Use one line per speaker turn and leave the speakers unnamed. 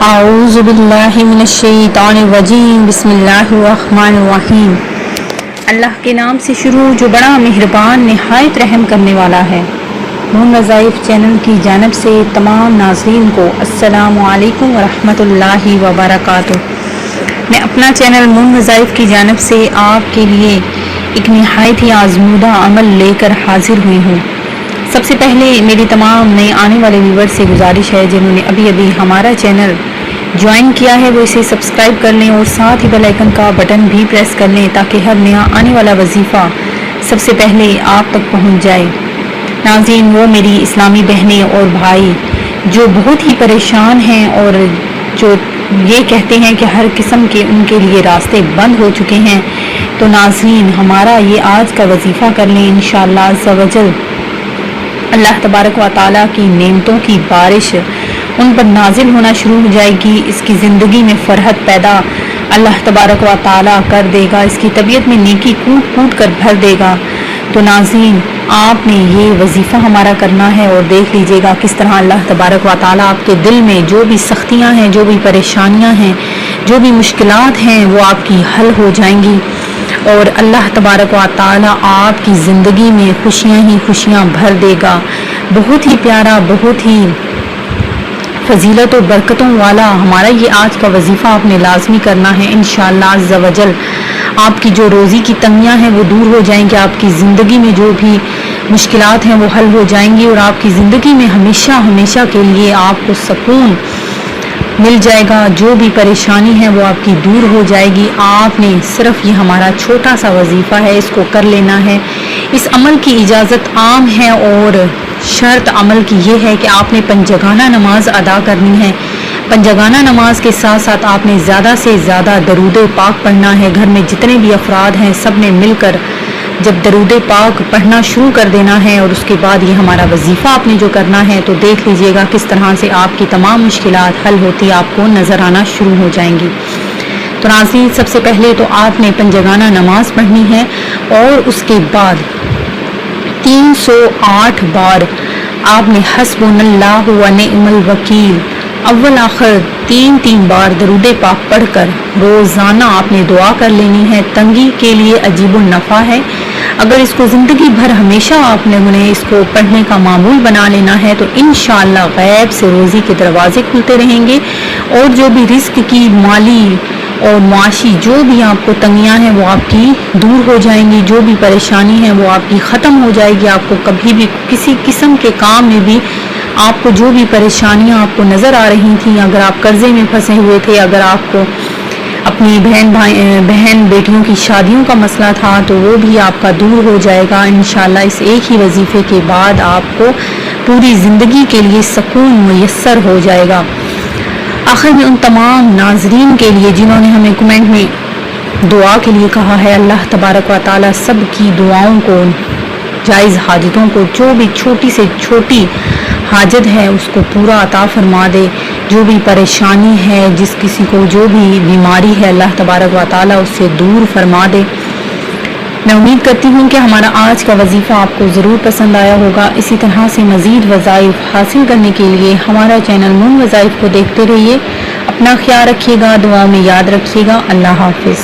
اعوذ باللہ من الشیطان الرجیم بسم اللہ الرحمن الرحیم۔ اللہ کے نام سے شروع جو بڑا مہربان نہایت رحم کرنے والا ہے۔ مون وظائف چینل کی جانب سے تمام ناظرین کو السلام علیکم ورحمۃ اللہ وبرکاتہ۔ میں اپنا چینل مون وظائف کی جانب سے آپ کے لیے ایک نہایت ہی آزمودہ عمل لے کر حاضر ہوئی ہوں۔ سب سے پہلے میری تمام نئے آنے والے ویور سے گزارش ہے جنہوں نے ابھی ہمارا چینل جوائن کیا ہے وہ اسے سبسکرائب کر لیں اور ساتھ ہی بیل آئیکن کا بٹن بھی پریس کر لیں تاکہ ہر نیا آنے والا وظیفہ سب سے پہلے آپ تک پہنچ جائے۔ ناظرین، وہ میری اسلامی بہنیں اور بھائی جو بہت ہی پریشان ہیں اور جو یہ کہتے ہیں کہ ہر قسم کے ان کے لیے راستے بند ہو چکے ہیں، تو ناظرین ہمارا یہ آج کا وظیفہ کر لیں انشاءاللہ عز و جل۔ اللہ تبارک و تعالیٰ کی نعمتوں کی بارش ان پر نازل ہونا شروع ہو جائے گی، اس کی زندگی میں فرحت پیدا اللہ تبارک و تعالیٰ کر دے گا، اس کی طبیعت میں نیکی کوٹ کوٹ کر بھر دے گا۔ تو ناظرین آپ نے یہ وظیفہ ہمارا کرنا ہے اور دیکھ لیجئے گا کس طرح اللہ تبارک و تعالیٰ آپ کے دل میں جو بھی سختیاں ہیں، جو بھی پریشانیاں ہیں، جو بھی مشکلات ہیں وہ آپ کی حل ہو جائیں گی اور اللہ تبارک و تعالیٰ آپ کی زندگی میں خوشیاں ہی خوشیاں بھر دے گا۔ بہت ہی پیارا، بہت ہی فضیلت و برکتوں والا ہمارا یہ آج کا وظیفہ آپ نے لازمی کرنا ہے انشاءاللہ عز و جل۔ آپ کی جو روزی کی تنگیاں ہیں وہ دور ہو جائیں گی، آپ کی زندگی میں جو بھی مشکلات ہیں وہ حل ہو جائیں گی اور آپ کی زندگی میں ہمیشہ ہمیشہ کے لیے آپ کو سکون مل جائے گا، جو بھی پریشانی ہے وہ آپ کی دور ہو جائے گی۔ آپ نے صرف یہ ہمارا چھوٹا سا وظیفہ ہے، اس کو کر لینا ہے۔ اس عمل کی اجازت عام ہے اور شرط عمل کی یہ ہے کہ آپ نے پنجگانہ نماز ادا کرنی ہے۔ پنجگانہ نماز کے ساتھ ساتھ آپ نے زیادہ سے زیادہ درود پاک پڑھنا ہے۔ گھر میں جتنے بھی افراد ہیں سب نے مل کر جب درود پاک پڑھنا شروع کر دینا ہے اور اس کے بعد یہ ہمارا وظیفہ آپ نے جو کرنا ہے تو دیکھ لیجئے گا کس طرح سے آپ کی تمام مشکلات حل ہوتی آپ کو نظر آنا شروع ہو جائیں گی۔ تو ناظرین سب سے پہلے تو آپ نے پنجگانہ نماز پڑھنی ہے اور اس کے بعد 308 بار آپ نے حسبنا اللہ و نعم الوکیل اول آخر 3 بار درود پاک پڑھ کر روزانہ آپ نے دعا کر لینی ہے۔ تنگی کے لیے عجیب النفع ہے، اگر اس کو زندگی بھر ہمیشہ آپ نے اس کو پڑھنے کا معمول بنا لینا ہے تو انشاءاللہ غیب سے روزی کے دروازے کھلتے رہیں گے اور جو بھی رزق کی مالی اور معاشی جو بھی آپ کو تنگیاں ہیں وہ آپ کی دور ہو جائیں گی، جو بھی پریشانی ہے وہ آپ کی ختم ہو جائے گی۔ آپ کو کبھی بھی کسی قسم کے کام میں بھی آپ کو جو بھی پریشانیاں آپ کو نظر آ رہی تھیں، اگر آپ قرضے میں پھنسے ہوئے تھے، اگر آپ کو اپنی بہن بیٹیوں کی شادیوں کا مسئلہ تھا تو وہ بھی آپ کا دور ہو جائے گا انشاءاللہ۔ اس ایک ہی وظیفے کے بعد آپ کو پوری زندگی کے لیے سکون میسر ہو جائے گا۔ آخر میں ان تمام ناظرین کے لیے جنہوں نے ہمیں کمنٹ میں دعا کے لیے کہا ہے، اللہ تبارک و تعالیٰ سب کی دعاؤں کو، جائز حاجتوں کو، جو بھی چھوٹی سے چھوٹی حاجت ہے اس کو پورا عطا فرما دے، جو بھی پریشانی ہے، جس کسی کو جو بھی بیماری ہے اللہ تبارک و تعالیٰ اس سے دور فرما دے۔ میں امید کرتی ہوں کہ ہمارا آج کا وظیفہ آپ کو ضرور پسند آیا ہوگا۔ اسی طرح سے مزید وظائف حاصل کرنے کے لیے ہمارا چینل مون وظائف کو دیکھتے رہیے۔ اپنا خیال رکھیے گا، دعا میں یاد رکھیے گا۔ اللہ حافظ۔